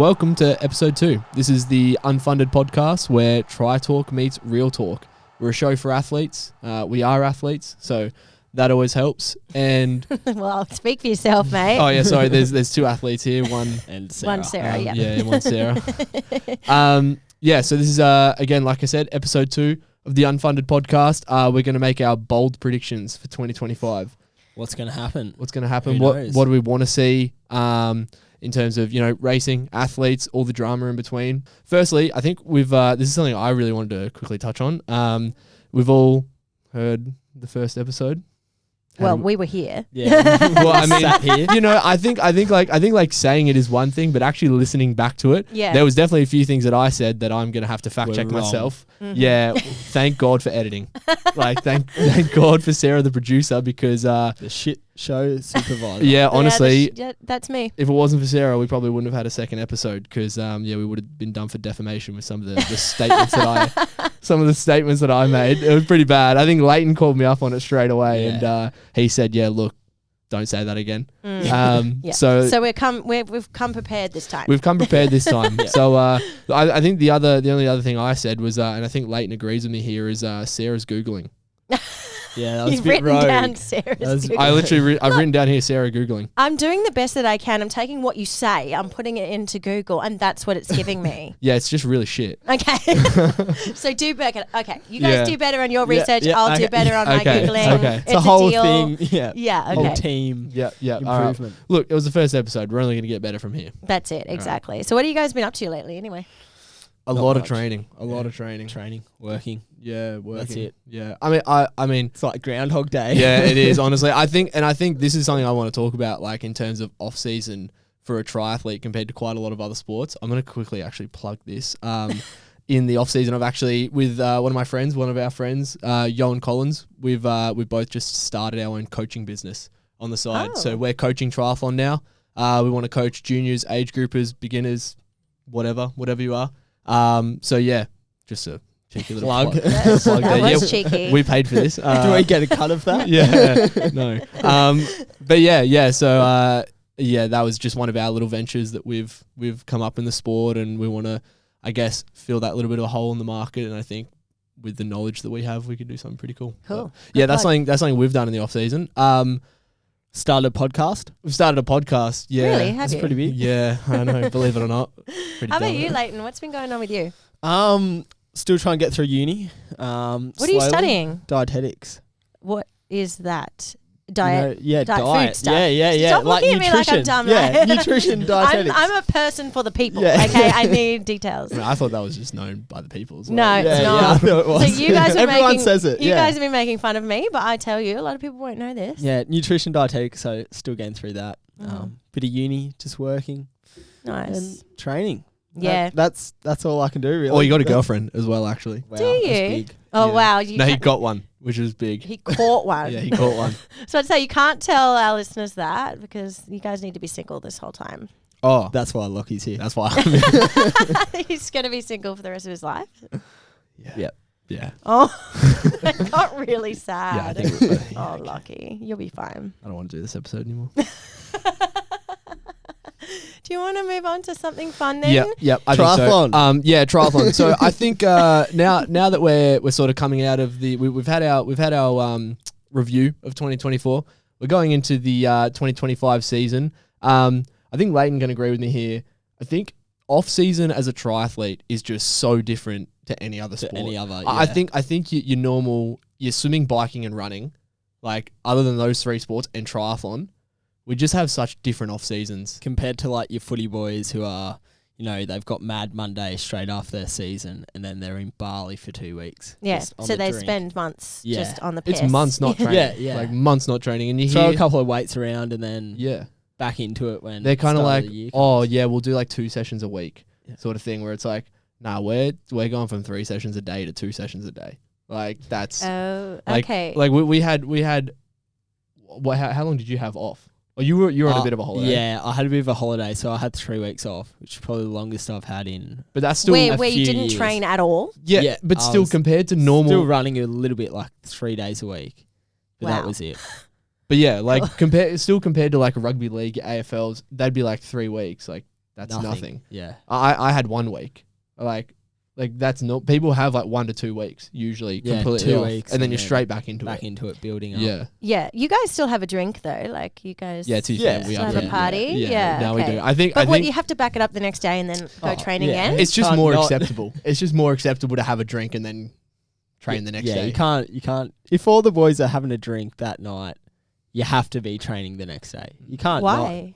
Welcome to episode 2. This is the Unfunded podcast where Tri Talk meets Real Talk. We're a show for athletes. We are athletes, so that always helps. And well, speak for yourself, mate. oh yeah, sorry. There's two athletes here. One Sarah. One Sarah. Yeah, one Sarah. Yeah. So this is again, like I said, episode 2 of the Unfunded podcast. We're going to make our bold predictions for 2025. What's going to happen? What's going to happen? Who knows? What do we want to see? In terms of, racing, athletes, all the drama in between. Firstly, I think we've, this is something I really wanted to quickly touch on. We've all heard the first episode. Well, we were here. Yeah. Well, I mean, Sat here. I think saying it is one thing, but actually listening back to it, there was definitely a few things that I said that I'm going to have to fact check myself. Mm-hmm. Yeah. Thank God for editing. Thank God for Sarah, the producer, because, the shit show supervisor. Yeah, honestly. That's me. If it wasn't for Sarah, we probably wouldn't have had a second episode because, we would have been done for defamation with some of the statements that I made. It was pretty bad. I think Leighton called me up on it straight away, and he said, "Yeah, look, don't say that again." So we've come prepared this time. We've come prepared this time. So I think the only other thing I said was, and I think Leighton agrees with me here, is Sarah's Googling. Yeah, that was You've a bit written rogue. down Sarah's Googling. I've written down here Sarah Googling. I'm doing the best that I can. I'm taking what you say, I'm putting it into Google, and that's what it's giving me. Yeah, it's just really shit. Okay. So do better. Okay, you guys do better on your research. I'll do better on my Googling. Okay. It's a whole deal. thing. Yeah. Yeah, okay. Whole team. Yeah. Improvement. Right. Look, it was the first episode. We're only going to get better from here. That's it, exactly. Right. So what have you guys been up to lately anyway? A lot of training. Training. Working. Yeah, working. That's it. Yeah. I mean it's like Groundhog Day. Yeah, it is, honestly. I think this is something I want to talk about, like in terms of off season for a triathlete compared to quite a lot of other sports. I'm going to quickly actually plug this. In the off season, I've actually with one of our friends, Yohan Collins, we've both just started our own coaching business on the side. So we're coaching triathlon now. We want to coach juniors, age groupers, beginners, whatever you are. So yeah, just a cheeky little plug. That was cheeky. We paid for this. Do we get a cut of that? Yeah, no. But yeah. So that was just one of our little ventures that we've come up in the sport, and we want to, I guess, fill that little bit of a hole in the market. And I think with the knowledge that we have, we could do something pretty cool. Cool. But yeah, that's something we've done in the off season. Started a podcast. We've started a podcast. Yeah, really? That's pretty big. Yeah, I know. Believe it or not. How about you, Leighton? What's been going on with you? Still trying to get through uni. What are you studying? Dietetics. What is that? Diet. Diet. Food stuff. Yeah. Stop like looking at me like I'm dumb. Right? Nutrition, dietetics. I'm a person for the people. Yeah. Okay, I need details. I thought that was just known by the people as well. No, it's not. Yeah, I thought it was. So you guys are Everyone says it. You guys have been making fun of me, but I tell you, a lot of people won't know this. Yeah, nutrition, dietetics. So still getting through that. Bit of uni, just working. Nice. And training. Yeah. That's all I can do, really. Oh, you got a girlfriend as well, actually. Wow, do you? That's big. Oh, yeah. wow. No, he got one, which was big. He caught one. Yeah, he caught one. So I'd say you can't tell our listeners that because you guys need to be single this whole time. Oh, that's why Lockie's here. That's why I'm here. He's going to be single for the rest of his life? Yeah. Yep. Yeah. Oh, that got really sad. Yeah, I think oh, Lockie, you'll be fine. I don't want to do this episode anymore. Do you want to move on to something fun then? Yep. I Triathlon. Think so. Triathlon. So I think now that we're sort of coming out of the we've had our review of 2024. We're going into the 2025 season. I think Leighton can agree with me here. I think off season as a triathlete is just so different to any other sport. I think your normal, your swimming, biking, and running, like other than those three sports and triathlon, we just have such different off seasons compared to like your footy boys who are, they've got Mad Monday straight after their season and then they're in Bali for 2 weeks. Yeah, so they spend months just on the piss. It's months not training. Yeah. Like months not training. And you throw hear a couple of weights around and then back into it when they're kind of like, we'll do like 2 sessions a week sort of thing where it's like, nah, we're going from 3 sessions a day to 2 sessions a day. Like that's okay. Like we had how long did you have off? Oh, you were on a bit of a holiday. Yeah, I had a bit of a holiday, so I had 3 weeks off, which is probably the longest I've had in. But that's still where you didn't train at all. Yeah, but still compared to normal, still running a little bit like 3 days a week. But that was it. But yeah, like compared to like a rugby league, AFLs, that'd be like 3 weeks. Like That's nothing. Yeah. I had 1 week. Like that's not, people have like 1 to 2 weeks usually completely 2 off, weeks, and then you're straight back into it. building up. Yeah. Yeah, you guys still have a drink though, like you guys. Yeah, to be fair, we still are have a party. Yeah, now okay. we do. I think. But what, you have to back it up the next day and then go train again? It's just Can't more not. acceptable. It's just more acceptable to have a drink and then train the next day. You can't. If all the boys are having a drink that night, you have to be training the next day. You can't. Why?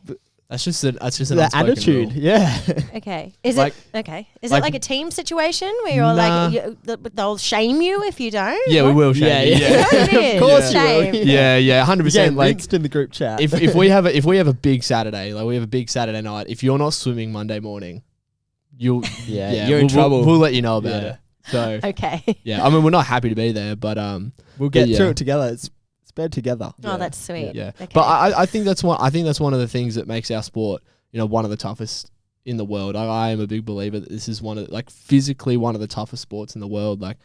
That's just an the attitude. rule. Yeah. Okay. Is Like- it okay? Is like- it like a team situation where you're Nah. they'll shame you if you don't? Yeah, we What? will shame you. You know what it is? Of course you will. Shame. Yeah, 100%. Yeah, Like rinsed in the group chat. if we have a big Saturday, like we have a big Saturday night, if you're not swimming Monday morning, you're in trouble. We'll let you know about it. So Okay. yeah, I mean we're not happy to be there, but we'll get yeah. through it together. It's better together. Oh, that's sweet. yeah. Okay. But I think that's one of the things that makes our sport, one of the toughest in the world. I am a big believer that this is physically one of the toughest sports in the world. Like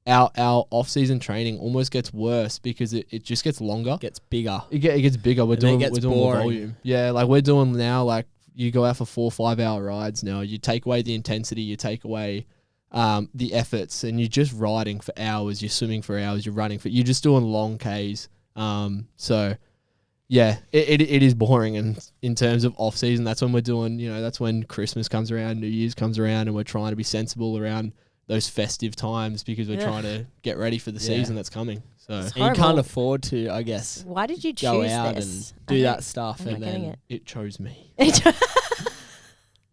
our off-season training almost gets worse because it just gets longer. Gets bigger. It gets bigger. We're doing more boring. volume. Yeah, like we're doing now. Like you go out for 4 or 5 hour rides now. You take away the intensity. You take away the efforts, and you're just riding for hours. You're swimming for hours. You're running you're just doing long Ks. So yeah, it is boring. And in terms of off season, that's when we're doing. That's when Christmas comes around, New Year's comes around, and we're trying to be sensible around those festive times because we're trying to get ready for the season that's coming. So It's And you can't horrible. afford to, I guess, Why did you choose go out this? and do that stuff, I'm and not getting then it. it chose me.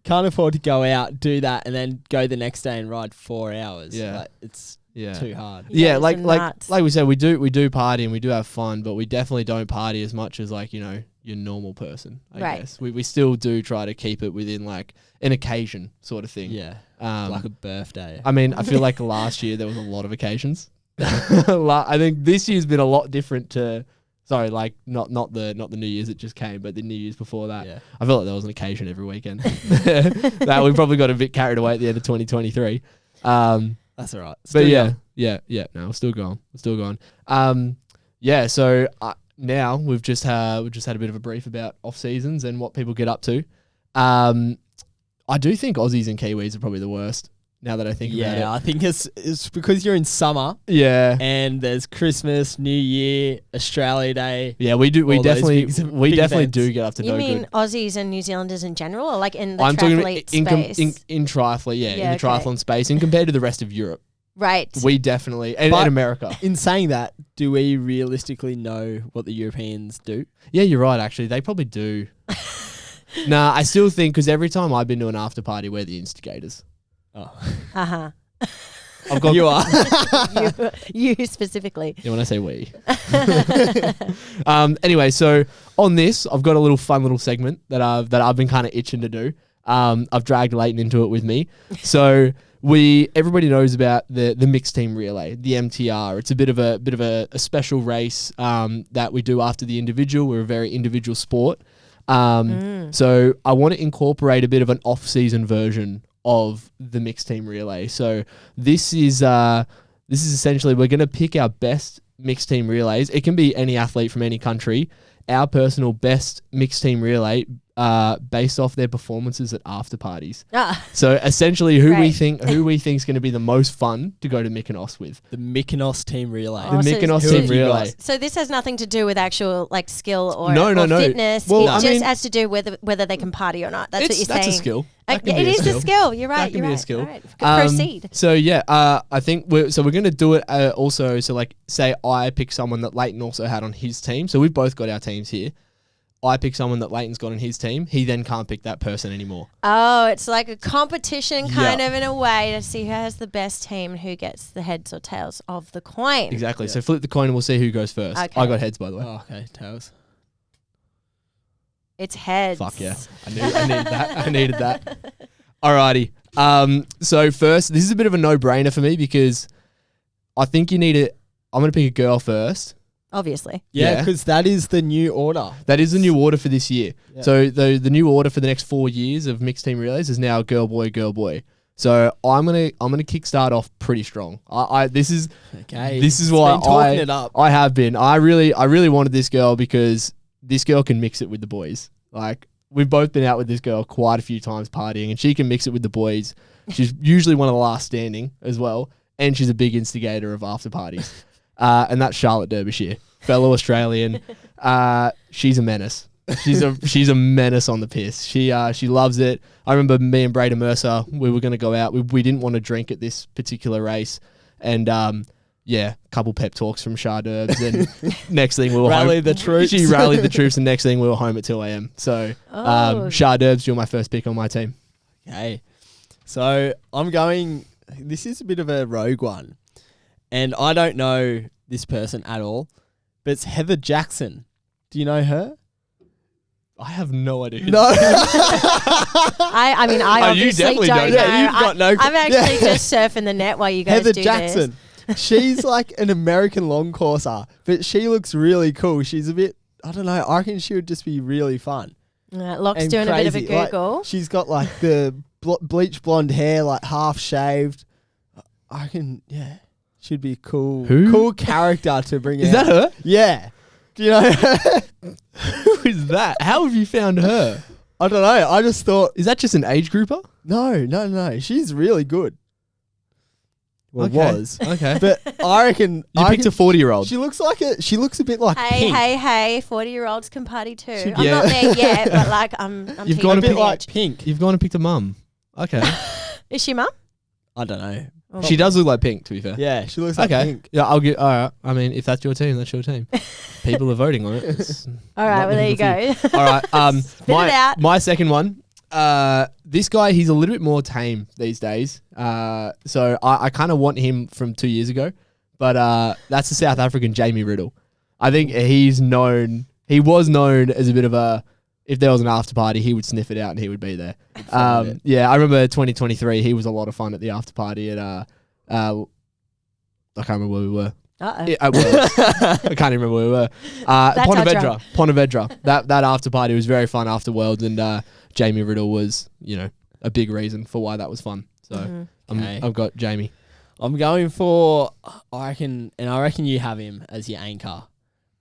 can't afford to go out, do that, and then go the next day and ride 4 hours. Yeah. Like, it's Yeah. too hard. Yeah, it's like nuts. we said, we do party and we do have fun, but we definitely don't party as much as your normal person. I Right. guess we still do try to keep it within like an occasion sort of thing. Yeah. Like a birthday. I mean, I feel like last year there was a lot of occasions. I think this year's been a lot different to. Sorry, like not the New Year's that just came, but the New Year's before that. Yeah. I feel like there was an occasion every weekend. That we probably got a bit carried away at the end of 2023. That's all right. But Still yeah, young. yeah. No, we're still going. Yeah. So now we've just had a bit of a brief about off seasons and what people get up to. I do think Aussies and Kiwis are probably the worst. Now that I think about it. Yeah, I think it's because you're in summer Yeah. and there's Christmas, New Year, Australia Day. Yeah, we do. We all those definitely big events. do get up to You no mean good. Aussies and New Zealanders in general, or like in the I'm talking about triathlete space? in triathlon, Yeah, in the okay. triathlon space, and compared to the rest of Europe, Right. we definitely and But- America. In saying that, do we realistically know what the Europeans do? Yeah, you're right. Actually, they probably do. Nah, I still think because every time I've been to an after party, we're the instigators. Oh, Uh-huh. I've got you are. You specifically. Yeah, when I say we. Anyway, so on this, I've got a fun little segment that I've been kind of itching to do. I've dragged Leighton into it with me. So everybody knows about the mixed team relay, the MTR. It's a bit of a special race that we do after the individual. We're a very individual sport. So I want to incorporate a bit of an off-season version of the mixed team relay. So this is essentially, we're going to pick our best mixed team relays. It can be any athlete from any country. Our personal best mixed team relay based off their performances at after parties. So essentially who we Right. think is going to be the most fun to go to Mykonos with. The Mykonos team relay. Oh, The so Mykonos who team have you got? relay. So this has nothing to do with actual like skill or, No. fitness. Well, it I just mean- has to do with whether they can party or not. That's what you're saying. That's a skill. That can It be is a skill. You're right. That can You're be a right. skill. All right. Proceed. So yeah, I think we're going to do it also. So like, say I pick someone that Leighton also had on his team. So we've both got our teams here. I pick someone that Leighton's got on his team. He then can't pick that person anymore. Oh, it's like a competition kind Yeah. of in a way to see who has the best team and who gets the heads or tails of the coin. Exactly. So flip the coin and we'll see who goes first. Okay. I got heads, by the way. Oh, okay, tails. It's heads. Fuck yeah. I needed that. I needed that. Alrighty. So first, this is a bit of a no-brainer for me because I think I'm going to pick a girl first. Obviously. Yeah, Yeah. because that is the new order. That is the new order for this year. Yeah. So the new order for the next 4 years of mixed team relays is now girl boy girl boy. So I'm gonna kickstart off pretty strong. This is Okay. this is It's why been talking it up. I have been. I really wanted this girl because this girl can mix it with the boys. Like we've both been out with this girl quite a few times partying, and she can mix it with the boys. She's usually one of the last standing as well, and she's a big instigator of after parties. And that's Charlotte Derbyshire, fellow Australian. She's a menace. She's a menace on the piss. She loves it. I remember me and Brayden Mercer, we were going to go out. We didn't want to drink at this particular race, and a couple pep talks from Shah Derbs, and next thing we were Rally home. the troops. She rallied the troops, and next thing we were home at 2 a.m. So Shah Derbs, you're my first pick on my team. Okay. So I'm going, this is a bit of a rogue one, and I don't know this person at all, but it's Heather Jackson. Do you know her? I have no idea. No. I obviously don't know. Yeah, you've got no. I'm actually just surfing the net while you guys Heather do Jackson. She's like an American long courser, but she looks really cool. She's a bit, I don't know, I reckon she would just be really fun. this. Locke's And doing a bit of a crazy. Like, Google. she's got like the bleach blonde hair, like half shaved. I reckon, yeah, she'd be a cool character to bring Is out. that her? Yeah. Do you know her? Who is that? How have you found her? I don't know. I just thought, Is that just an age grouper? no. She's really good. Well, Okay. was. Okay. But I reckon You picked a 40-year-old. She looks a bit like Pink. Hey, 40-year-olds can party too. She- I'm Yeah. not there yet, but like I'm You've teetering gone A a on bit the like edge. Pink. You've gone and picked a mum. Okay. Is she mum? I don't know. She does look like Pink, to be fair. Yeah, she looks like Okay. Pink. Yeah, I'll get. All right. I mean, if that's your team, that's your team. People are voting on it. It's All right, not well there you looking go. good. All right. Spit it out. My second one. This guy, he's a little bit more tame these days. So I kind of want him from 2 years ago, but that's the South African Jamie Riddle. I think he was known as a bit of a, if there was an after party, he would sniff it out and he would be there. Yeah, I remember 2023, he was a lot of fun at the after party at, I can't remember where we were. Uh-oh. Yeah, I can't even remember where we were. our Pontevedra. That after party was very fun after Worlds, and Jamie Riddle was, a big reason for why that was fun. So Okay. I've got Jamie. I'm going for, I reckon you have him as your anchor,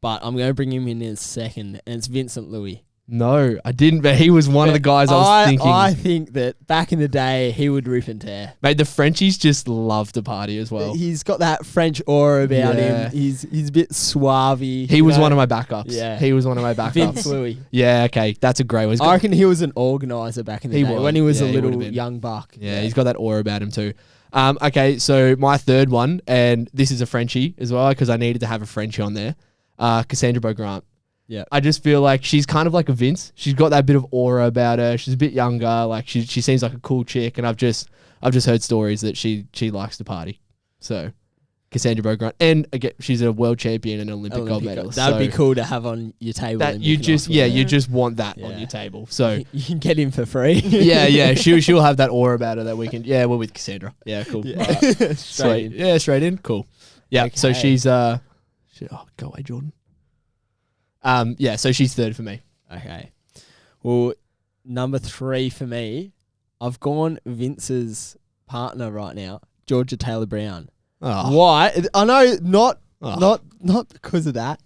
but I'm going to bring him in as second, and it's Vincent Louis. No, I didn't, but he was one of the guys I was thinking. I think that back in the day, he would rip and tear. Mate, the Frenchies just love to party as well. He's got that French aura about Yeah. him. He's a bit suave. He was one of my backups. Yeah. He was one of my Vince backups. Louis. Yeah, okay, that's a great one. He's I got- reckon he was an organizer back in the He day was. when he was Yeah, a he would've little been. young buck. Yeah, he's got that aura about him too. Okay, so my third one, and this is a Frenchie as well, because I needed to have a Frenchie on there. Cassandra Beaugrand. Yeah. I just feel like she's kind of like a Vince. She's got that bit of aura about her. She's a bit younger. Like she seems like a cool chick, and I've just heard stories that she likes to party. So Cassandra Beaugrand, and again, she's a world champion and an Olympic gold medalist. That would so be cool to have on your table. That and you can just offer it. you just want that on Yeah. your table. So You can get him for free. yeah, she'll have that aura about her that we can. Yeah, we're with Cassandra. Yeah, cool. Yeah. All right. Straight Sweet. in. Yeah, straight in. Cool. Yeah. So Okay. she's go away, Jordan. Yeah. So she's third for me. Okay. Well, number 3 for me, I've gone Vince's partner right now, Georgia Taylor Brown. Oh. Why? I know Oh. not because of that.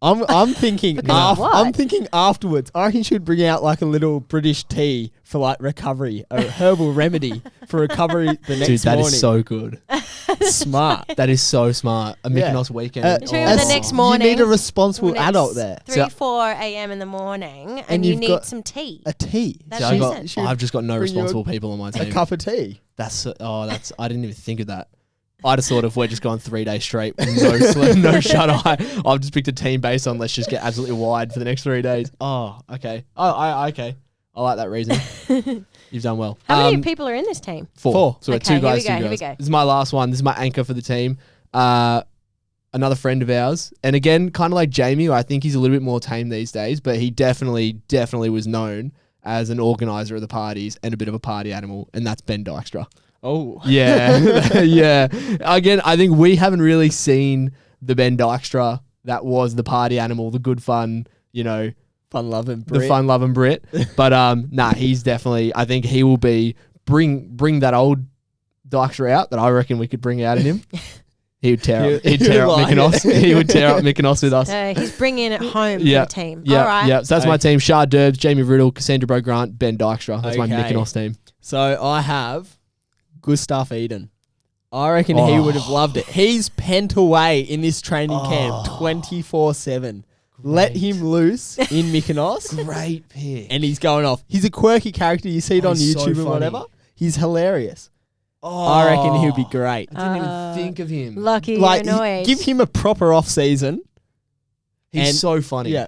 I'm thinking Because of what? I'm thinking afterwards. I reckon she would bring out like a little British tea for like recovery, a herbal remedy for recovery the next Dude, that morning. is so good. Smart. That is so smart. A Yeah. Mykonos weekend. Should we have the next morning? You need a responsible Next adult there. 3-4 a.m. in the morning, And and you you've need got some tea. A tea. That's See, what she said. She would I've just got no bring you responsible people on my a team. cup of tea. That's I didn't even think of that. I just thought if we're just going 3 days straight, no sleep, no shut eye, I've just picked a team based on let's just get absolutely wide for the next 3 days. Oh, okay. Okay. I like that reason. You've done well. How many people are in this team? Four. So we're Okay, two guys, here we two go, girls. here we go. This is my last one. This is my anchor for the team. Another friend of ours. And again, kind of like Jamie, I think he's a little bit more tame these days, but he definitely was known as an organizer of the parties and a bit of a party animal, and that's Ben Dykstra. Oh. Yeah. Yeah. Again, I think we haven't really seen the Ben Dykstra that was the party animal, the good fun, Fun loving the fun loving Brit. But he's definitely, I think he will be bring that old Dykstra out that I reckon we could bring out in him. He would tear up. He He'd tear up would like Mykonos. it. He would tear up Mykonos with us. He's bringing it home Yeah. for the team. Yeah, All right. yeah. So that's my team: Shah Derbs, Jamie Riddle, Cassandra Bro-Grant, Ben Dykstra. That's my Okay. Mykonos team. So I have Gustav Eden. I reckon he would have loved it. He's pent away in this training camp 24/7. Let him loose in Mykonos. Great pick. And he's going off. He's a quirky character. You see it on he's so YouTube and funny. whatever. He's hilarious. I reckon he'll be great. I didn't even think of him. Lucky Like, you're annoyed. give him a proper off season. He's and- so funny. Yeah.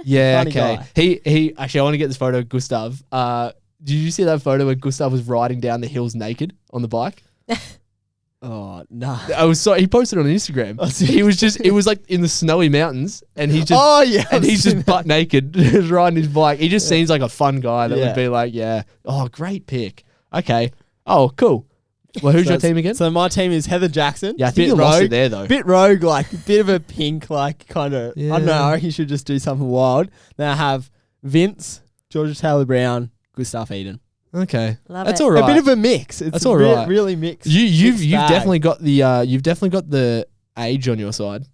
Yeah, Funny okay. guy. He actually, I want to get this photo of Gustav. Did you see that photo where Gustav was riding down the hills naked on the bike? Oh, no. He posted it on Instagram. He was just, it was like in the snowy mountains and he just, Oh, yeah. and he's just butt naked riding his bike. He just seems like a fun guy that Yeah. would be like, yeah. Oh, great pick. Okay. Oh, cool. Well, who's your team again? So my team is Heather Jackson. Yeah, I think bit you lost rogue, it there though. Bit rogue, like a bit of a pink, like kind of. I don't know. Yeah. I reckon he should just do something wild. Then I have Vince, Georgia Taylor Brown, Gustav Eden. Okay. Love That's it. all right. A bit of a mix. It's That's a all bit right. really mixed. You've mixed bag. definitely got the age on your side.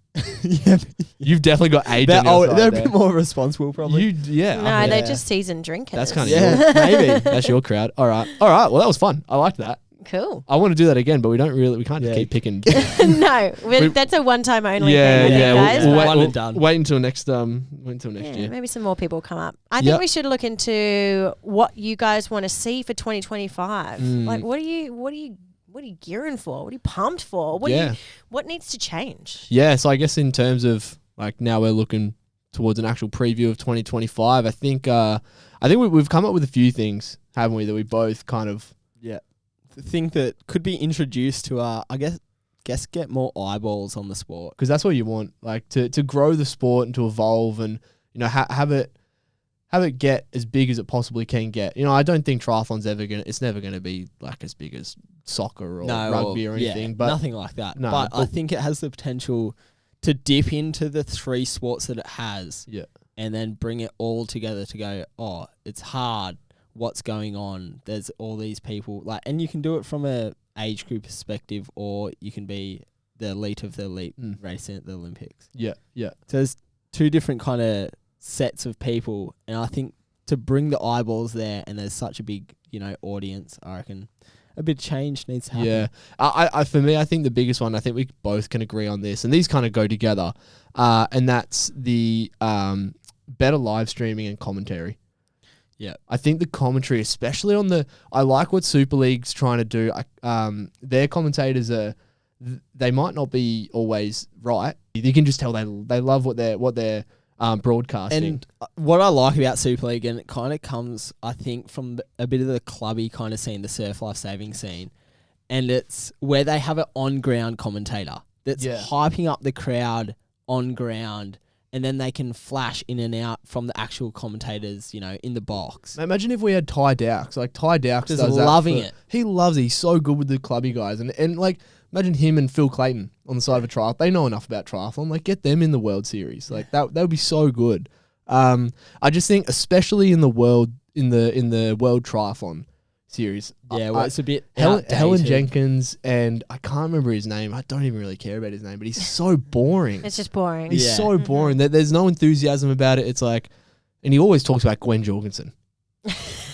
Yeah. You've definitely got age They're on your old, side. they're a there. bit more responsible, probably. Yeah. No, yeah. they're just seasoned drinkers. That's kind of Yeah, maybe. That's your crowd. All right. Well, that was fun. I liked that. cool. I want to do that again, but we can't just Yeah. keep picking. No, that's a one-time only yeah, thing, I yeah. think, guys. We'll, but- One and done. wait until next yeah, year. maybe some more people come up. I Yep. think we should look into what you guys want to see for 2025. Like, what are you gearing for? What are you pumped for? What needs to change? Yeah, so I guess in terms of like now we're looking towards an actual preview of 2025. I think we've come up with a few things, haven't we, that we both kind of Think that could be introduced to I guess get more eyeballs on the sport. because that's what you want, like to grow the sport and to evolve and have it get as big as it possibly can get. I don't think triathlon's it's never gonna be like as big as soccer or rugby or anything, but nothing like that. No, but I but- think it has the potential to dip into the three sports that it has, yeah. and then bring it all together to go, oh, it's hard. What's going on? There's all these people, and you can do it from a age group perspective, or you can be the elite of the elite racing at the Olympics. Yeah, yeah. So there's two different kind of sets of people, and I think to bring the eyeballs there, and there's such a big, audience, I reckon a bit of change needs to happen. Yeah, I for me, I think the biggest one, I think we both can agree on this, and these kind of go together, and that's the better live streaming and commentary. Yeah, I think the commentary, especially I like what Super League's trying to do. Their commentators they might not be always right. You can just tell they love what they're broadcasting. And what I like about Super League, and it kind of comes, I think, from a bit of the clubby kind of scene, the surf life saving scene, and it's where they have an on-ground commentator that's hyping up the crowd on ground, and then they can flash in and out from the actual commentators, in the box. Imagine if we had Ty Dowks. Like Ty Dowks Just does loving that it. He loves it. He's so good with the clubby guys. And like imagine him and Phil Clayton on the side of a triathlon. They know enough about triathlon. Like get them in the World Series. Like that would be so good. I just think especially in the world World Triathlon Series. Yeah, well, it's a bit Helen outdated. Jenkins, and I can't remember his name. I don't even really care about his name, but he's so boring. It's just boring. He's Yeah. so boring. There's no enthusiasm about it. It's like, and he always talks about Gwen Jorgensen.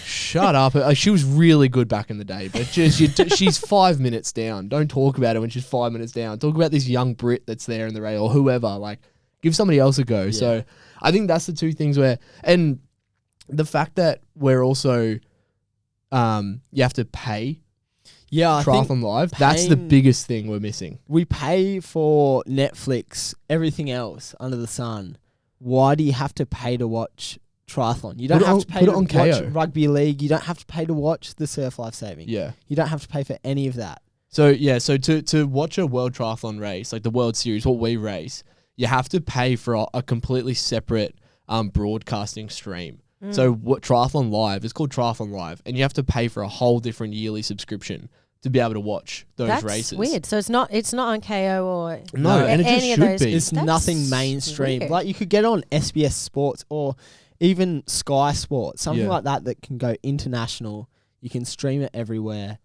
Shut up. She was really good back in the day, but she's 5 minutes down. Don't talk about her when she's 5 minutes down. Talk about this young Brit that's there in the race or whoever. Like, give somebody else a go. Yeah. So I think that's the two things and the fact that we're also, you have to pay Yeah, I think Triathlon Live. That's the paying- biggest thing we're missing. we pay for Netflix, everything else under the sun. Why do you have to pay to watch triathlon? You don't Put it have on- to pay put to it on watch KO. rugby league. You don't have to pay to watch the surf life saving. Yeah. You don't have to pay for any of that. So to watch a World Triathlon race, like the World Series, what we race, you have to pay for a completely separate broadcasting stream. So what Triathlon Live is called Triathlon Live, and you have to pay for a whole different yearly subscription to be able to watch those That's races. weird. So it's not on KO or No, and it just any of should those. be. It's That's nothing mainstream. weird. Like you could get on SBS Sports or even Sky Sports, something Yeah. like that can go international. You can stream it everywhere.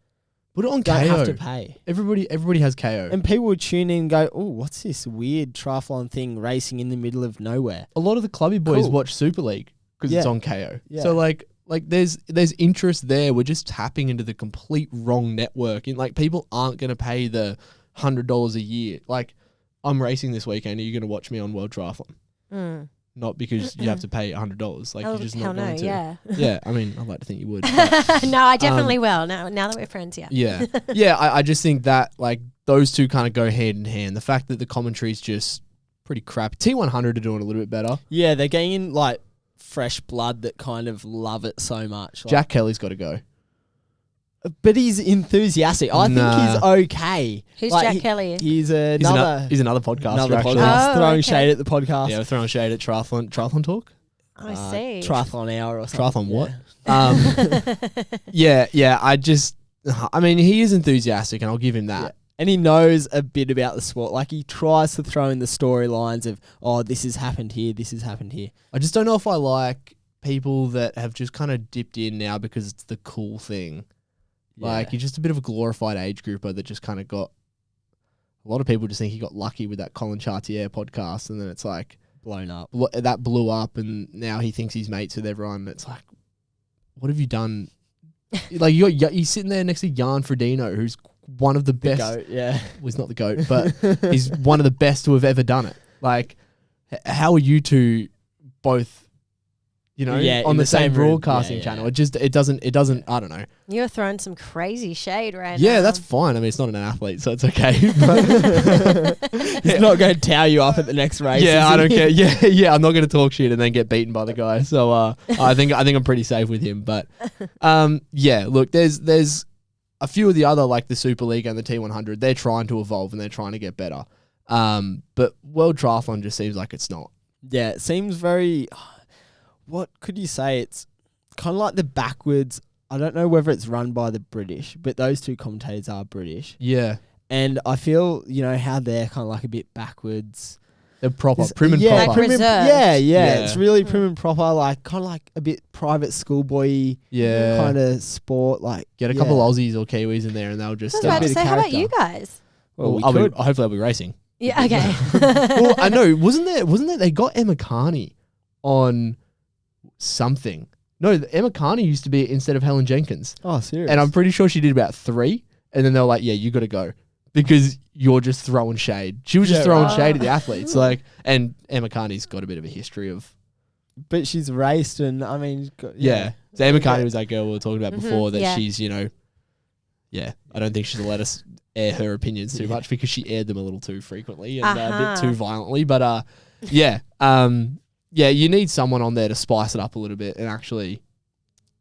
Put it on don't KO. have to pay. Everybody has KO. And people would tune in and go, oh, what's this weird triathlon thing racing in the middle of nowhere? A lot of the clubby boys watch Super League because it's on KO. Yeah. So like there's interest there. We're just tapping into the complete wrong network. And like people aren't going to pay the $100 a year. Like I'm racing this weekend. Are you going to watch me on World Triathlon? Not because you have to pay $100. Like you're just not going to. Yeah. Yeah. I mean, I'd like to think you would. No, I definitely will. Now that we're friends, yeah. Yeah. Yeah. I just think that like those two kind of go hand in hand. The fact that the commentary is just pretty crap. T100 are doing a little bit better. Yeah, they're getting in like fresh blood that kind of love it so much. Like, Jack Kelly's got to go. but he's enthusiastic. I think he's okay. Who's like, Jack Kelly? He's another podcaster. another Actually. podcast. Oh, Throwing okay. shade at the podcast. Yeah, we're throwing shade at Triathlon Talk. I see. Triathlon Hour or something. Triathlon what? Yeah. I mean, he is enthusiastic, and I'll give him that. Yeah. And he knows a bit about the sport. Like he tries to throw in the storylines of, oh, this has happened here, this has happened here. I just don't know if I like people that have just kind of dipped in now because it's the cool thing. Like you're just a bit of a glorified age grouper that just kind of got. A lot of people just think he got lucky with that Colin Chartier podcast, and then it's like blown up. That blew up, and now he thinks he's mates with everyone. It's like, what have you done? Like he's sitting there next to Jan Frodeno, who's one of the best. GOAT, yeah. Well, he's not the GOAT, but he's one of the best to have ever done it. Like, how are you two both? On the same broadcasting channel. It doesn't, I don't know. You're throwing some crazy shade right now. Yeah, that's fine. I mean, it's not an athlete, so it's okay. He's not going to towel you up at the next race. Yeah, I don't care. Yeah, I'm not going to talk shit and then get beaten by the guy. So I think I'm pretty safe with him. But yeah, look, there's a few of the other, like the Super League and the T100, they're trying to evolve and they're trying to get better. But World Triathlon just seems like it's not. Yeah, it seems very... What could you say? It's kind of like the backwards. I don't know whether it's run by the British, but those two commentators are British. Yeah. And I feel, how they're kind of like a bit backwards. They're proper, prim and proper. Like reserved. Yeah. It's really prim and proper, like kind of like a bit private schoolboy kind of sport. Like get a couple Aussies or Kiwis in there and they'll just... I was about to say, how about you guys? Well, hopefully I'll be racing. Yeah, okay. Well, I know, wasn't there, they got Emma Carney on... something. No, Emma Carney used to be instead of Helen Jenkins. Oh, serious? And I'm pretty sure she did about 3. And then they were like, yeah, you got to go. Because you're just throwing shade. She was just throwing shade at the athletes. And Emma Carney's got a bit of a history of... But she's raced and, I mean... Yeah. So Emma Carney was that girl we were talking about before that she's, I don't think she'll let us air her opinions too much because she aired them a little too frequently and a bit too violently. But, yeah, you need someone on there to spice it up a little bit and actually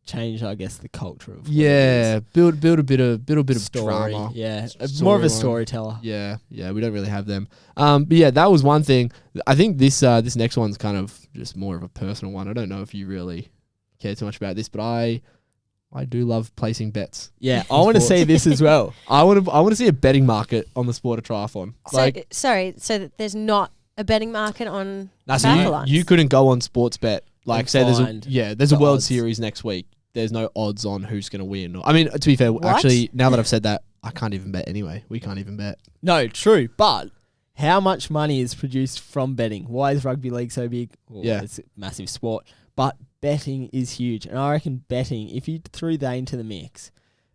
change, I guess, the culture of build a bit of story. drama. Yeah, more of a storyteller. Yeah, we don't really have them. But yeah, that was one thing. I think this next one's kind of just more of a personal one. I don't know if you really care too much about this, but I do love placing bets. Yeah, I want to see this as well. I want to see a betting market on the sport of triathlon. So that there's not a betting market on triathlons. You couldn't go on Sportsbet. Like, say there's a World odds. Series next week. There's no odds on who's going to win. I mean, to be fair, actually, now that I've said that, I can't even bet anyway. We can't even bet. No, true. But how much money is produced from betting? Why is rugby league so big? Well, it's a massive sport. But betting is huge. And I reckon betting, if you threw that into the mix,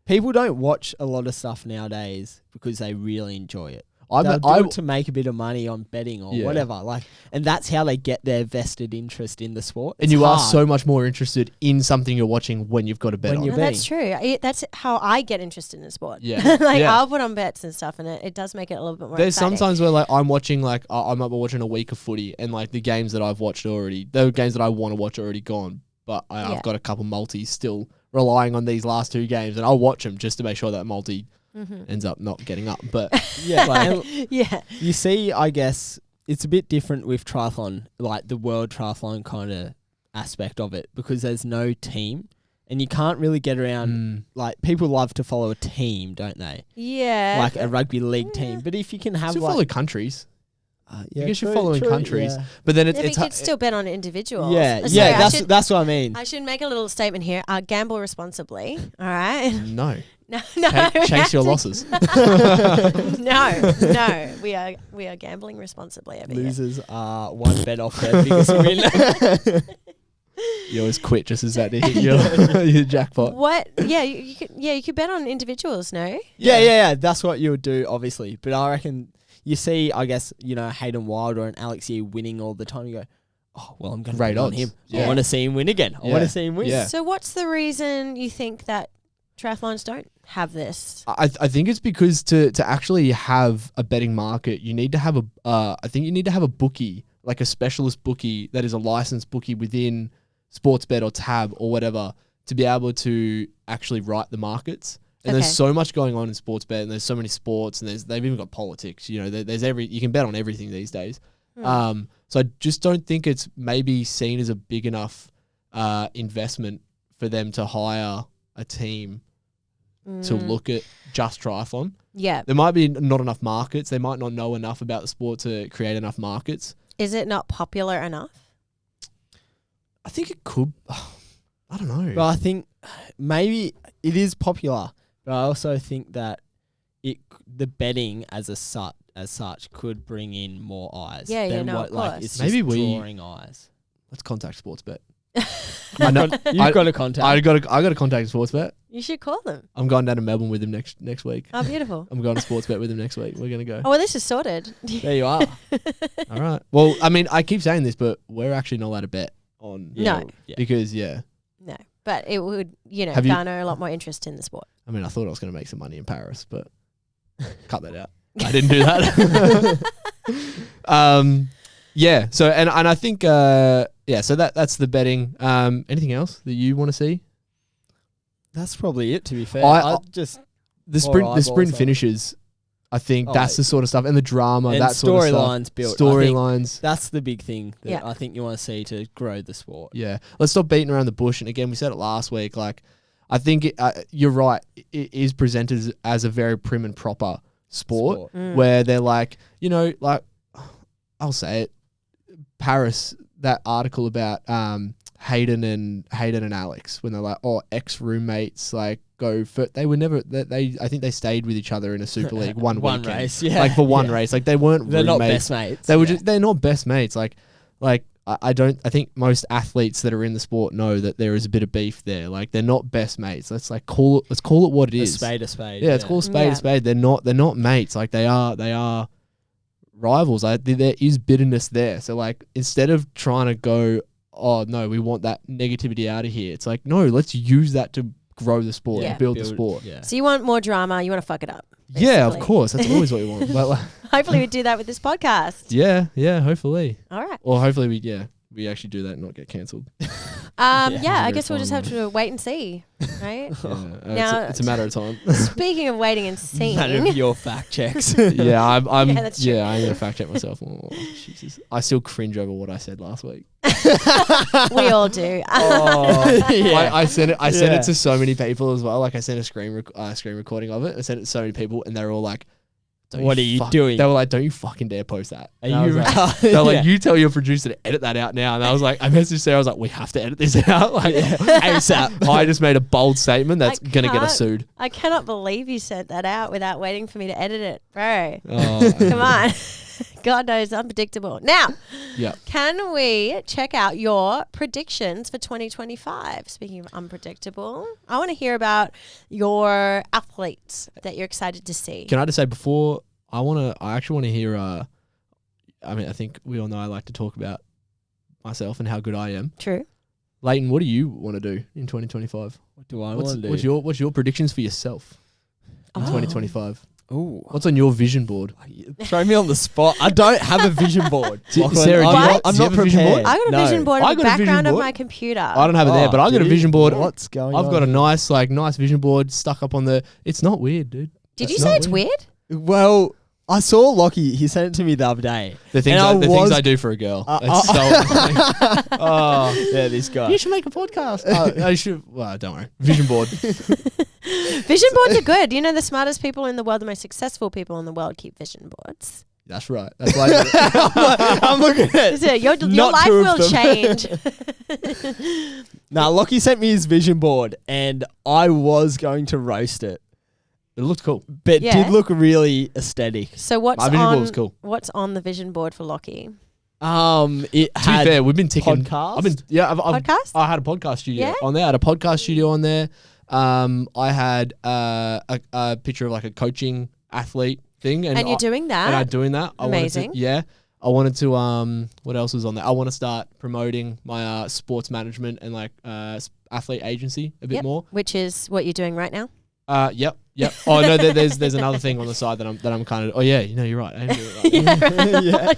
people don't watch a lot of stuff nowadays because they really enjoy it. They'll do it to make a bit of money on betting or whatever. And that's how they get their vested interest in the sport. And you are so much more interested in something you're watching when you've got a bet on. That's true. That's how I get interested in sport. Yeah. I'll put on bets and stuff, and it does make it a little bit more There's exciting. sometimes where I'm watching, I might be watching a week of footy, and the games that I've watched already, the games that I want to watch are already gone. But I've got a couple multis still relying on these last 2 games, and I'll watch them just to make sure that multi ends up not getting up. But you see, I guess it's a bit different with triathlon, like the world triathlon kind of aspect of it, because there's no team and you can't really get around. Like, people love to follow a team, don't they? Yeah. Like a rugby league team. But if you can have follow countries. I guess you're following countries, but then it's you could still bet on individuals. Yeah, Sorry, that's what I mean. I should make a little statement here. Gamble responsibly. All right. No. No. Chase your losses. No. We are gambling responsibly over Losers are one bet off their biggest win. You always quit just as that hit your jackpot. What? Yeah, you could bet on individuals. No. Yeah. That's what you would do, obviously. But I reckon you see, I guess, Hayden Wilder and Alex Yee winning all the time. You go, oh well, I'm going to bet on him. Yeah. I want to see him win again. I want to see him win. Yeah. So what's the reason you think that triathlons don't have this? I think it's because to actually have a betting market, you need to have a bookie, like a specialist bookie that is a licensed bookie within Sportsbet or Tab or whatever, to be able to actually write the markets. And there's so much going on in Sportsbet, and there's so many sports, and they've even got politics. There's you can bet on everything these days. So I just don't think it's maybe seen as a big enough investment for them to hire a team to look at just triathlon. Yeah. There might be not enough markets. They might not know enough about the sport to create enough markets. Is it not popular enough? I think it could. I don't know. But I think maybe it is popular, but I also think that the betting as such could bring in more eyes. Yeah, than of course. It's maybe just drawing eyes. Let's contact Sportsbet. You've got to contact. I got to contact Sportsbet. You should call them. I'm going down to Melbourne with him next week. Oh, beautiful. I'm going to Sportsbet with him next week. We're going to go. Oh, well, this is sorted. There you are. All right. Well, I mean, I keep saying this, but we're actually not allowed to bet on. No. Because, No. But it would, garner a lot more interest in the sport. I mean, I thought I was going to make some money in Paris, but cut that out. I didn't do that. Yeah. So, and I think, so that's the betting. Anything else that you want to see? That's probably it, to be fair. The sprint finishes. I think that's the sort of stuff, and the drama, and that sort of stuff. Storylines built. Storylines. That's the big thing that I think you want to see to grow the sport. Yeah. Let's stop beating around the bush. And again, we said it last week. Like, I think you're right. It is presented as a very prim and proper sport. Where they're like, I'll say it. Paris, that article about Hayden and Alex, when they're like, ex-roommates, like, go for they were never I think they stayed with each other in a Super League one weekend. Race, like for one race, like they weren't they're roommates. not best mates. They were they're not best mates. Like I think most athletes that are in the sport know that there is a bit of beef there. Like, they're not best mates. Let's call it what it is. A spade. Yeah, it's called a spade. They're not mates. Like, they are rivals. There is bitterness there. So, like, instead of trying to go, oh no, we want that negativity out of here, it's like, no, let's use that to grow the sport and build the sport. Yeah. So you want more drama, you want to fuck it up. Basically. Yeah, of course. That's always what we want. But, like, hopefully we do that with this podcast. Yeah, hopefully. All right. Or hopefully we actually do that and not get cancelled. I guess we'll just have to wait and see, right? Now it's a matter of time. Speaking of waiting and seeing, none of your fact checks. Yeah, I'm that's true. I'm gonna fact check myself. Oh, Jesus. I still cringe over what I said last week. We all do. I sent it to so many people as well. Like, I sent a screen recording of it. I sent it to so many people, and they're all like, what are you doing? They were like, don't you fucking dare post that. Are you they're like, you tell your producer to edit that out now. And I was like, I messaged Sarah, I was like, we have to edit this out. Like, ASAP. I just made a bold statement that's going to get us sued. I cannot believe you sent that out without waiting for me to edit it, bro. Oh, come on. God knows, unpredictable. Now, yeah. Can we check out your predictions for 2025? Speaking of unpredictable, I want to hear about your athletes that you're excited to see. Can I just say before, I actually want to hear, I think we all know I like to talk about myself and how good I am. True. Leighton, what do you want to do in 2025? What do I want to do? What's your predictions for yourself in 2025? Ooh. What's on your vision board? Throw me on the spot. I don't have a vision board. Sarah, I'm not prepared. I got a vision board in the background of my computer. I don't have it there, but I got a vision board. What's going on? I've got a nice vision board stuck up on the. It's not weird, dude. Did you say it's weird? Well, I saw Lockie. He sent it to me the other day. The things I do for a girl. Yeah, this guy. You should make a podcast. I should. Well, don't worry. Vision board. Vision boards are good. You know, the smartest people in the world, the most successful people in the world keep vision boards. That's right. That's why. I'm looking at Is it? Your not life two of will them. change. Nah, Lockie sent me his vision board, and I was going to roast it, It looked cool. but it Yeah. did look really aesthetic. So what's My vision board on? was cool. What's on the vision board for Lockie? It To be had fair, we've been ticking. podcast. Podcast? I had a podcast studio Yeah? on there. I had a podcast studio on there. I had a picture of like a coaching athlete thing, and you're doing that. And I'm doing that. Amazing. I wanted to. What else was on there? I want to start promoting my sports management and like athlete agency a bit Yep. more. Which is what you're doing right now. Yep. Oh no, there's another thing on the side that I'm kind of. Oh yeah, you're right. I am doing it right. Yeah.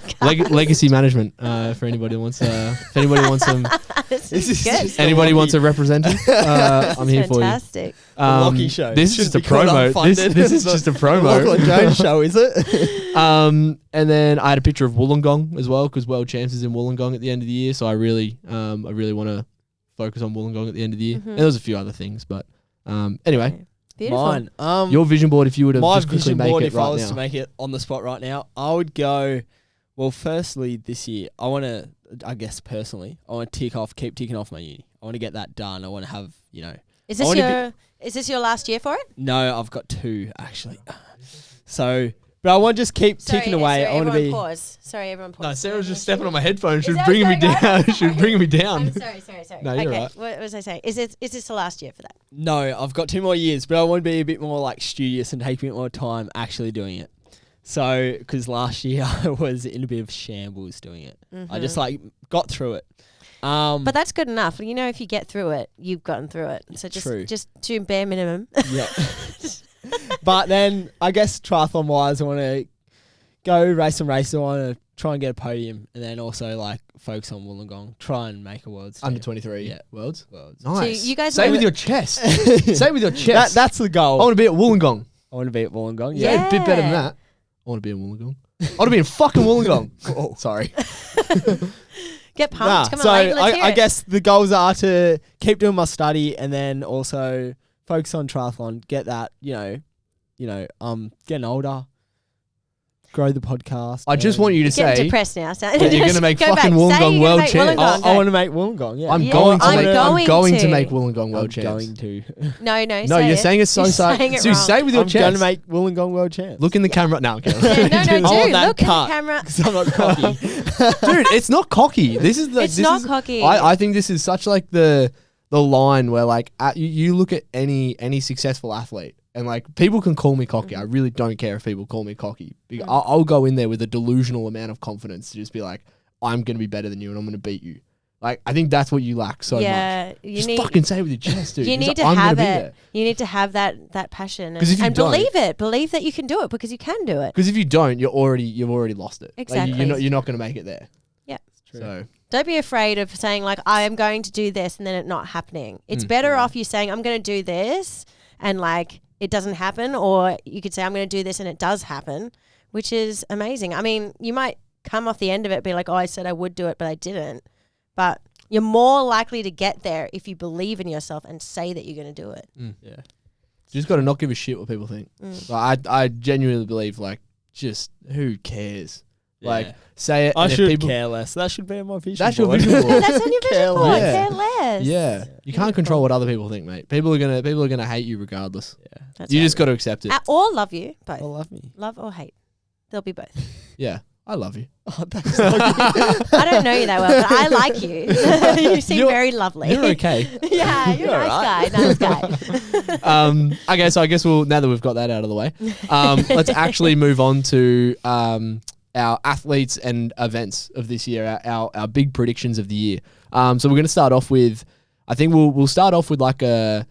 Legacy management. For anybody who wants. If anybody wants some. This This is is good. just- Anybody Lockie. wants a representative? I'm here for you. Fantastic. Lockie show. This is Should just a be called promo. Unfunded. This is just a promo. Lachlan Jones show, is it? And then I had a picture of Wollongong as well because World Champs is in Wollongong at the end of the year. So I really want to focus on Wollongong at the end of the year. And there was a few other things, but anyway, Beautiful. Mine. your vision board if you would have My just quickly vision make board, it if I right was now. to make it on the spot right now, I would go. Well, firstly, this year I want to. I guess personally, I want to keep ticking off my uni. I want to get that done. I want to have, Is I this wanna is this your last year for it? No, I've got 2 actually. So, but I want to just keep ticking away. I want to be. Pause. Sorry, everyone pause. No, Sarah's just stepping on my headphones. She Is was that bringing me okay, down. guys? She was bringing me down. I'm sorry. No, you're okay. right. What was I saying? Is this the last year for that? No, I've got 2 more years, but I want to be a bit more like studious and take a bit more time actually doing it. So, because last year I was in a bit of shambles doing it. I just got through it. But that's good enough. If you get through it, you've gotten through it. So True. just do bare minimum. Yeah. But then I guess triathlon wise, I want to go race some races. I want to try and get a podium, and then also like focus on Wollongong. Try and make a world's Under team. 23 Yeah. worlds. So you guys say know with that- your chest. Say with your chest. That's the I goal. want to be at Wollongong. I want to be at Wollongong. Yeah, Yeah. a bit better than that. I want to be in Wollongong. I want to be in fucking Wollongong. Oh, sorry. Get pumped. Come on, so Layton, let's hear I it. guess the goals are to keep doing my study and then also focus on triathlon. Get that, getting older. Grow the podcast. I just want you to Getting say depressed now. So that you're going to make go fucking back. Say Wollongong you're world gonna make champs. Wollongong, I go. want to make Wollongong. Yeah, I'm Yeah. going to I'm make, going going to to. make Wollongong world I'm champs. going to. No, No, say you're it. saying it so You're sorry. saying it So wrong. say with your I'm going chest. to make Wollongong world champs. Look in the camera. No, okay. Yeah, no, I do. want that Look at cut. the camera. 'Cause I'm not cocky. Dude, it's not cocky. This is the. It's this not is, cocky. I think this is such like the line where like you look at any successful athlete and like people can call me cocky. I really don't care if people call me cocky. Because I'll go in there with a delusional amount of confidence to just be like, I'm gonna be better than you and I'm gonna beat you. Like I think that's what you lack so much. You Just need fucking say it with your chest, dude. you Just need to I'm gonna have be it. there. You need to have that passion 'Cause if you and don't- believe it. Believe that you can do it because you can do it. Because if you don't, you've already lost it. Exactly. Like, you're not gonna make it there. Yeah. So Don't be afraid of saying like I am going to do this and then it not happening. It's better off you saying I'm going to do this and like it doesn't happen, or you could say I'm going to do this and it does happen, which is amazing. I mean, you might come off the end of it be like, oh, I said I would do it, but I didn't. But you're more likely to get there if you believe in yourself and say that you're going to do it. yeah, you just got to not give a shit what people think. Like, I genuinely believe like just who cares. Like say it. I and if should people, care less. That should be on my vision. That's your board. vision board. That's on your vision Care board. less. Yeah. Care less. Yeah, you can't control what other people think, mate. People are gonna hate you regardless. That's You right. just got to accept it. Or love you, both. Well, love me. Love or hate. They'll be both. Yeah, I love you. Oh, thanks, Lockie. I don't know you that well, but I like you. You seem You're- very lovely. You're okay. Yeah, you're a nice guy. Nice guy. Okay, so I guess now that we've got that out of the way, let's actually move on to our athletes and events of this year, our big predictions of the year. So we're going to start off with, I think we'll start off with like the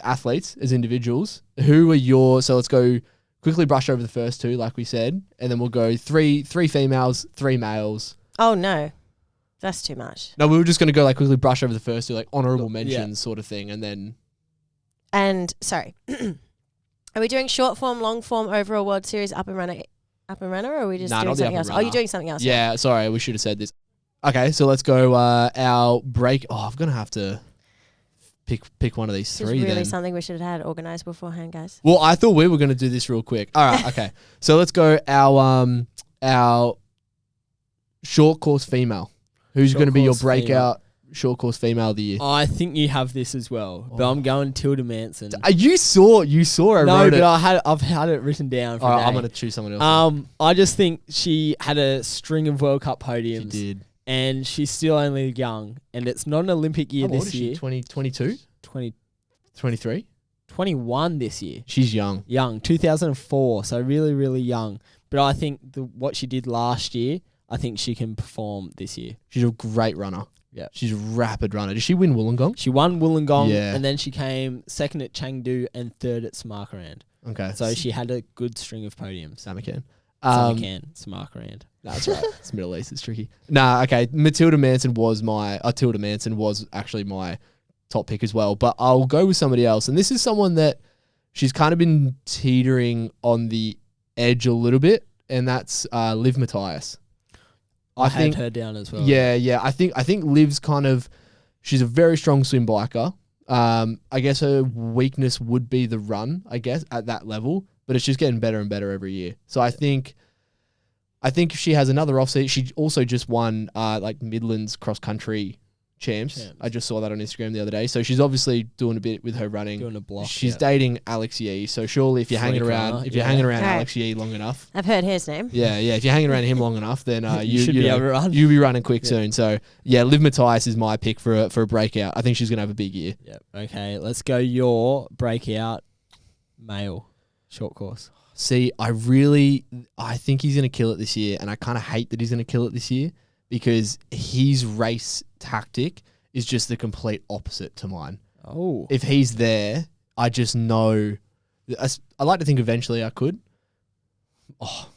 athletes as individuals. Who are your? So let's go quickly brush over the first 2, like we said, and then we'll go three females, 3 males. Oh no, that's too much. No, we were just going to go like quickly brush over the first 2, like honorable mentions sort of thing, and then. And sorry, are we doing short form, long form, overall World Series up and runner, or are we just Nah, doing not the something up else? and Oh, you're runner. doing something else. Yeah, sorry, we should have said this. Okay, so let's go our break. Oh, I'm going to have to pick one of these This is three. really Then something we should have had organised beforehand, guys. well, I thought we were going to do this real quick. All right, okay. So let's go our short course female. Who's going to be your breakout short course female of the year? I think you have this as well, but I'm going Tilda Manson. You saw. I wrote it. I've had it written down. All right, I'm going to choose someone else. I just think she had a string of World Cup podiums. She did. And she's still only young, and it's not an Olympic year How old this is year. she? 22? 23? 21 this year. She's young. 2004, so really, really young. But I think what she did last year, I think she can perform this year. She's a great runner. Yeah. She's a rapid runner. Did she win Wollongong? She won Wollongong, Yeah. and then she came second at Chengdu and third at Samarkand. Okay. So she had a good string of podiums. Samarkand. Samarkand. That's right. It's Middle East. It's tricky. Nah, okay. Tilda Manson was actually my top pick as well. But I'll go with somebody else. And this is someone that she's kind of been teetering on the edge a little bit. And that's Liv Matthias. I had her down as well. Yeah. I think Liv's she's a very strong swim biker. I guess her weakness would be the run, I guess, at that level. But it's just getting better and better every year. So I think if she has another off-season, she also just won Midlands cross-country champs. I just saw that on Instagram the other day. So she's obviously doing a bit with her running. Doing a block. She's dating Alex Yee. So surely if you're hanging around Alex Yee long enough. I've heard his name. Yeah. If you're hanging around him long enough, then you should be able to run. You'll be running quick soon. So yeah, Liv Matthias is my pick for a breakout. I think she's going to have a big year. Yep. Okay, let's go your breakout male short course. See, I think he's going to kill it this year, and I kind of hate that he's going to kill it this year because his race tactic is just the complete opposite to mine. Oh. If he's there, I just know... I like to think eventually I could. Oh,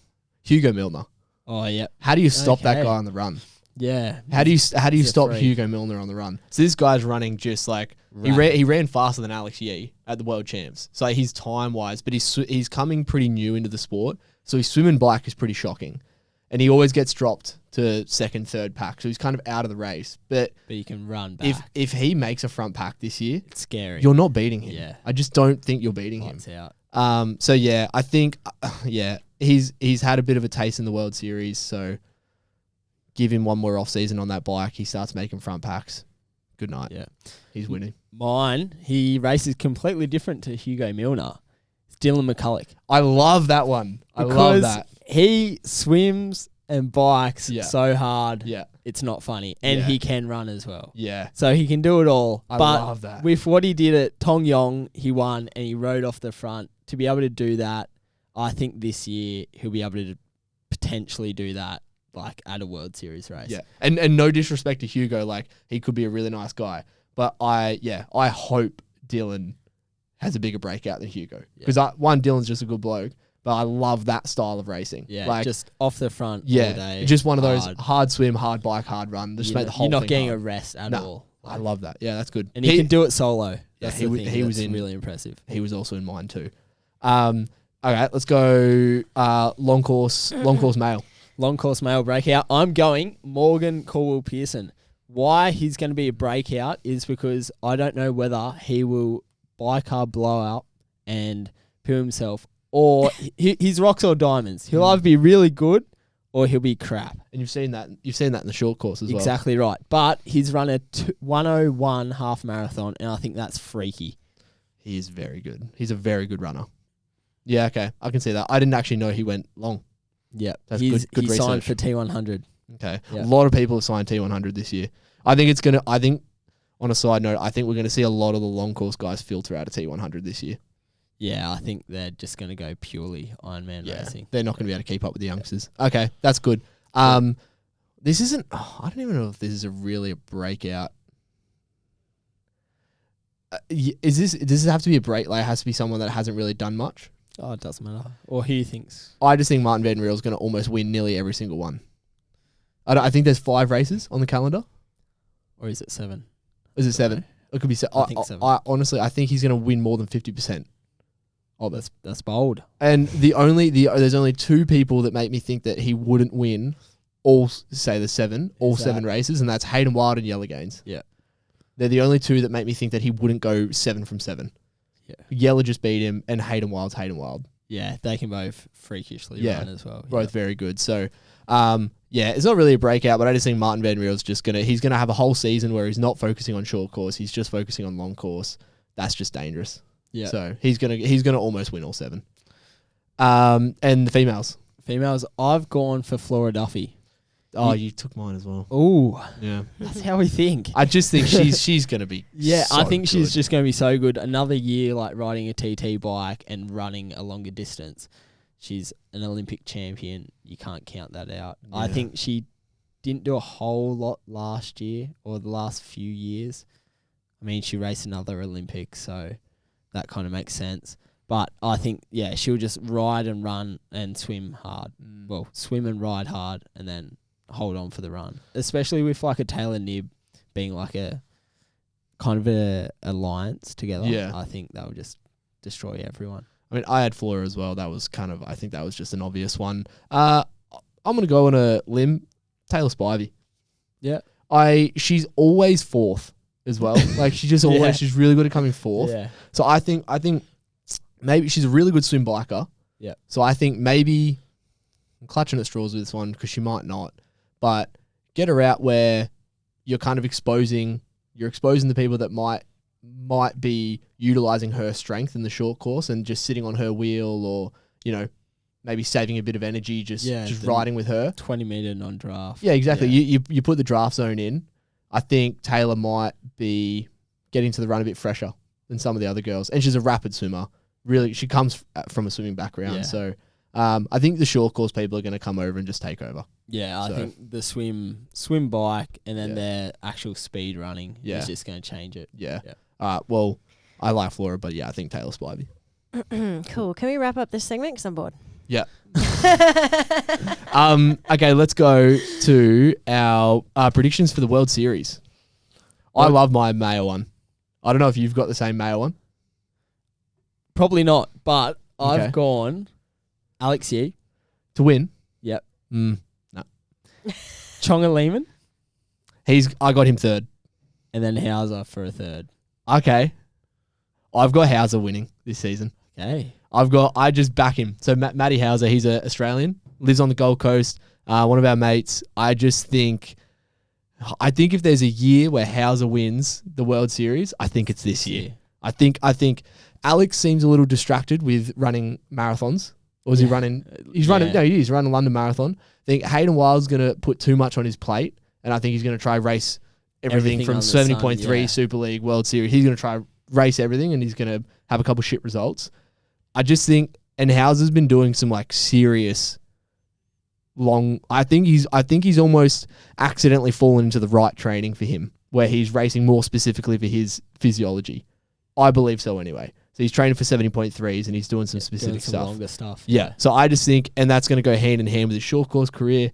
Hugo Milner. Oh, yeah. How do you stop that guy on the run? Yeah. How do you stop Hugo Milner on the run? So this guy's running just like he ran faster than Alex Yee at the World Champs. So like he's time wise, but he's coming pretty new into the sport. So his swim and bike is pretty shocking, and he always gets dropped to second, third pack. So he's kind of out of the race. But he can run back. If he makes a front pack this year, it's scary. You're not beating him. Yeah. I just don't think you're beating him. Out. So yeah, I think he's had a bit of a taste in the World Series. So give him one more off season on that bike. He starts making front packs. Good night. Yeah. He's winning. Mine, he races completely different to Hugo Milner. It's Dylan McCulloch. I love that one. I love that. He swims and bikes so hard. Yeah. It's not funny. And he can run as well. Yeah. So he can do it all. I love that. With what he did at Tong Yong, he won and he rode off the front. To be able to do that, I think this year he'll be able to potentially do that. Like at a World Series race. Yeah. And no disrespect to Hugo, like he could be a really nice guy. But I hope Dylan has a bigger breakout than Hugo. Because Dylan's just a good bloke, but I love that style of racing. Yeah. Like, just off the front all day. Just one of those hard swim, hard bike, hard run. Just make the whole thing You're not getting hard. a rest at all. I love that. Yeah, that's good. And he can do it solo. Yeah, That's he was really impressive. He was also in mine too. Okay, let's go long course male. Long course male breakout. I'm going Morgan Caldwell Pearson. Why he's going to be a breakout is because I don't know whether he will bicarb blow out and poo himself, or he's rocks or diamonds. He'll either be really good or he'll be crap. And you've seen that in the short course as well. Exactly right. But he's run a 1:01 half marathon, and I think that's freaky. He is very good. He's a very good runner. Yeah, okay. I can see that. I didn't actually know he went long. Yeah, that's good research. He signed for T100. Okay, yep. A lot of people have signed T100 this year. I think on a side note, I think we're going to see a lot of the long course guys filter out of T100 this year. Yeah, I think they're just going to go purely Ironman racing. They're not going to be able to keep up with the youngsters. Okay, that's good. This isn't. I don't even know if this is really a breakout. Does this have to be a break? Like, it has to be someone that hasn't really done much. Oh, it doesn't matter. Or who thinks? I just think Martin Van Riel is going to almost win nearly every single one. I think there's 5 races on the calendar. Or is it 7? Is it 7? It could be 7. I think 7. Honestly, I think he's going to win more than 50%. That's bold. And there's only 2 people that make me think that he wouldn't win all 7 races, and that's Hayden Wild and Yellow Gaines. Yeah. They're the only two that make me think that he wouldn't go 7 from 7. Yeah. Yeller just beat him, and Hayden Wild's Hayden Wild. Yeah, they can both freakishly run as well. Both very good. So, it's not really a breakout, but I just think Martin Van Riel's he's gonna have a whole season where he's not focusing on short course. He's just focusing on long course. That's just dangerous. Yeah. So he's gonna almost win all 7. And the females. Females, I've gone for Flora Duffy. Oh, you took mine as well. Oh, yeah. That's how we think. I just think she's gonna be. Yeah, so I think she's good. just going to be so good. Another year like riding a TT bike and running a longer distance. She's an Olympic champion. You can't count that out. Yeah. I think she didn't do a whole lot last year or the last few years. I mean, she raced another Olympics, so that kind of makes sense. But I think, she'll just ride and run and swim hard. Well, swim and ride hard and then hold on for the run, especially with like a Taylor Nibb being like a kind of a alliance together. Yeah, I think that would just destroy everyone. I mean, I had Flora as well. That was I think that was just an obvious one. I'm gonna go on a limb. Taylor Spivey. Yeah, she's always 4th as well. Like she's really good at coming 4th. Yeah. So I think maybe she's a really good swim biker. Yeah. So I think maybe I'm clutching at straws with this one because she might not. But get her out where you're kind of exposing the people that might be utilizing her strength in the short course and just sitting on her wheel or, maybe saving a bit of energy, just riding with her. 20-meter non-draft. Yeah, exactly. Yeah. You put the draft zone in. I think Taylor might be getting to the run a bit fresher than some of the other girls. And she's a rapid swimmer. Really, she comes from a swimming background. Yeah. So I think the short course people are going to come over and just take over. Yeah, I think the swim bike and then their actual speed running is just going to change it. Yeah. Well, I like Flora, but I think Taylor Spivey. Cool. Can we wrap up this segment? Because I'm bored. Yeah. Okay, let's go to our predictions for the World Series. I love my male one. I don't know if you've got the same male one. Probably not, but I've gone Alex Yee. To win? Yep. No. Chonga Lehman. I got him 3rd. And then Hauser for a 3rd. Okay. I've got Hauser winning this season. Okay. I just back him. So Matty Hauser, he's an Australian, lives on the Gold Coast, one of our mates. I think if there's a year where Hauser wins the World Series, I think it's this year. I think Alex seems a little distracted with running marathons. Or is he running? He's running. No, he's running London Marathon. I think Hayden Wild's going to put too much on his plate, and I think he's going to try race everything from 70.3 Super League World Series. He's going to try race everything, and he's going to have a couple shit results. I just think, and Hauser's been doing some like serious long. I think he's almost accidentally fallen into the right training for him, where he's racing more specifically for his physiology. I believe so anyway. So he's training for 70.3s and he's doing some specific stuff. Longer stuff. Yeah. So I just think, and that's going to go hand in hand with his short course career.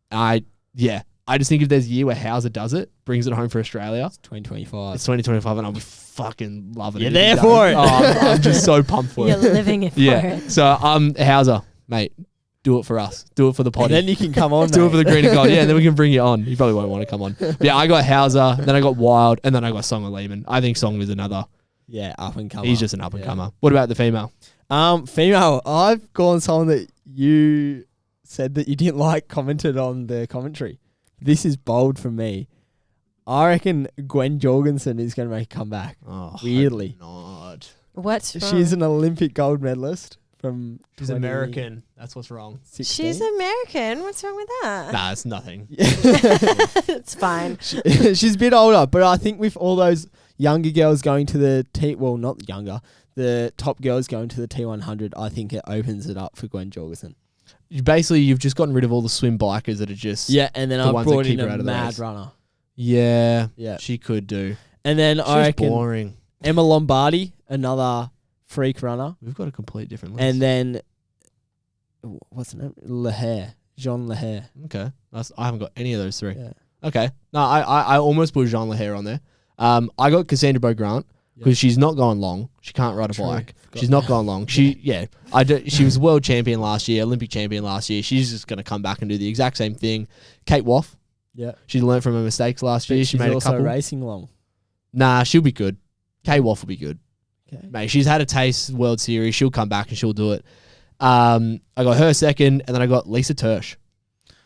I just think if there's a year where Hauser does it, brings it home for Australia. It's 2025. It's 2025 and I'll be fucking loving it. You're there for it. Oh, I'm just so pumped for You're it. living it for it. So Hauser, mate, do it for us. Do it for the potty. And then you can come on, Do it for the green and gold. Yeah, and then we can bring you on. You probably won't want to come on. But I got Hauser, then I got Wild, and then I got Songa Lehman. I think Song is another. Yeah, up and comer. He's just an up and comer. What about the female? Female, I've gone someone that you said that you didn't like, commented on the commentary. This is bold for me. I reckon Gwen Jorgensen is going to make a comeback. Oh, weirdly. Not. What's wrong? She's an Olympic gold medalist from. She's American. That's what's wrong. 16. She's American. What's wrong with that? Nah, it's nothing. It's fine. She's a bit older, but I think with all those younger girls going to the not younger, the top girls going to the T100, I think it opens it up for Gwen Jorgensen. You've just gotten rid of all the swim bikers that are just and then I brought in a mad runner. Yeah, she could do. And then I reckon boring. Emma Lombardi, another freak runner. We've got a complete different list. And then what's the name? Jean Lehair. Okay, I haven't got any of those 3. Yeah. Okay, no, I almost put Jean Lehair on there. I got Cassandra Beaugrand because she's not going long. She can't ride a bike. She's not going long. She was world champion last year, Olympic champion last year. She's just going to come back and do the exact same thing. Kate Woff. Yeah. She learned from her mistakes last year. She made a couple. also racing long. Nah, she'll be good. Kay Woff will be good. Okay. Mate, she's had a taste World Series. She'll come back and she'll do it. I got her second, and then I got Lisa Tersch,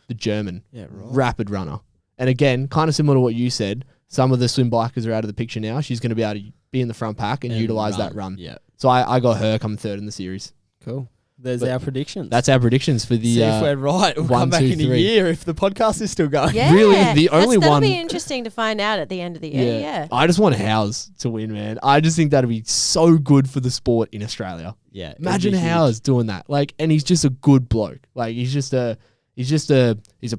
the German rapid runner. And again, kind of similar to what you said, some of the swim bikers are out of the picture now. She's going to be able to be in the front pack and utilize that run. Yeah. So I got her coming third in the series. Cool. There's our predictions. That's our predictions for the. See if we're right. We'll come back in a year if the podcast is still going. Yeah. Really, the only that'll one. be interesting to find out at the end of the year. Yeah. I just want Howes to win, man. I just think that'd be so good for the sport in Australia. Yeah. Imagine Howes doing that. Like, and he's just a good bloke. Like, he's a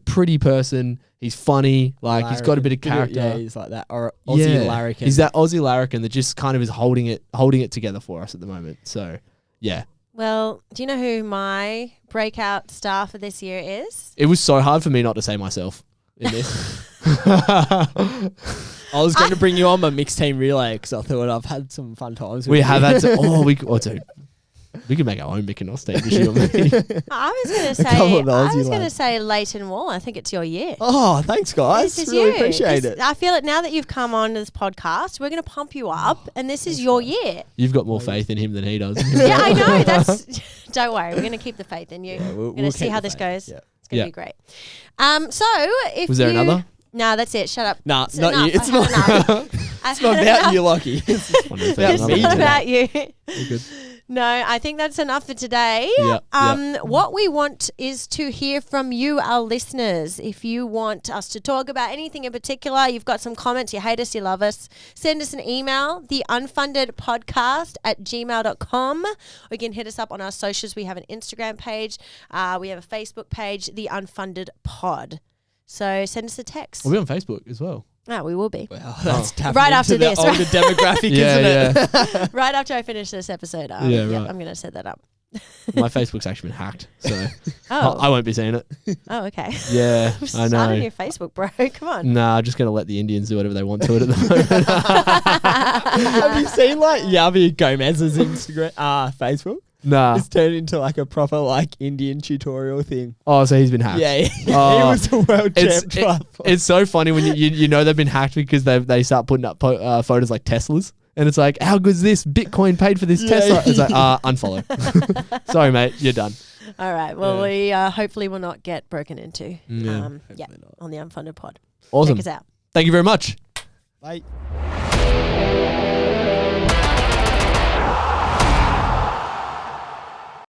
pretty person. He's funny. Like, he's got a bit of character. Yeah, he's like that Aussie larrikin. He's that Aussie larrikin that just kind of is holding it together for us at the moment. So, yeah. Well, do you know who my breakout star for this year is? It was so hard for me not to say myself in this. I was going to bring you on my mixed team relay because I thought I've had some fun times. We have had some. Dude. We could make our own Mykonos team. I was going to say Leighton Wall. I think it's your year. Oh, thanks, guys. This is really you. appreciate it. I feel it now that you've come on to this podcast. We're going to pump you up, and this is your year. You've got more faith in him than he does. Yeah, I know. Don't worry. We're going to keep the faith in you. We're going to see how this goes. Yeah. It's going to be great. Was there another? No, that's it. Shut up. Nah, It's not enough. you. It's I've had not. enough. It's not about you, Lockie. It's not about you. You're good. No, I think that's enough for today. Yeah, What we want is to hear from you, our listeners. If you want us to talk about anything in particular, you've got some comments, you hate us, you love us, send us an email, theunfundedpodcast@gmail.com. Or you can hit us up on our socials. We have an Instagram page. We have a Facebook page, The Unfunded Pod. So send us a text. We'll be on Facebook as well. Oh, we will be. Wow, that's tapping Right into after the this, older demographic, isn't it? Right after I finish this episode. Right. I'm going to set that up. My Facebook's actually been hacked, so Oh. I won't be seeing it. Oh, okay. Yeah, I Start know. on your Facebook, bro. Come on. Nah, I'm just going to let the Indians do whatever they want to it at the moment. Have you seen like Yavi Gomez's Instagram, Facebook? Nah. It's turned into like a proper like Indian tutorial thing. Oh, so he's been hacked. Yeah, Oh. he was a world champ. It's so funny when you know they've been hacked because they start putting up photos like Teslas. And it's like, how good's this? Bitcoin paid for this Tesla. It's like, unfollow. Sorry, mate. You're done. All right. Well, we hopefully will not get broken into. Yeah. On the Unfunded Pod. Awesome. Check us out. Thank you very much. Bye.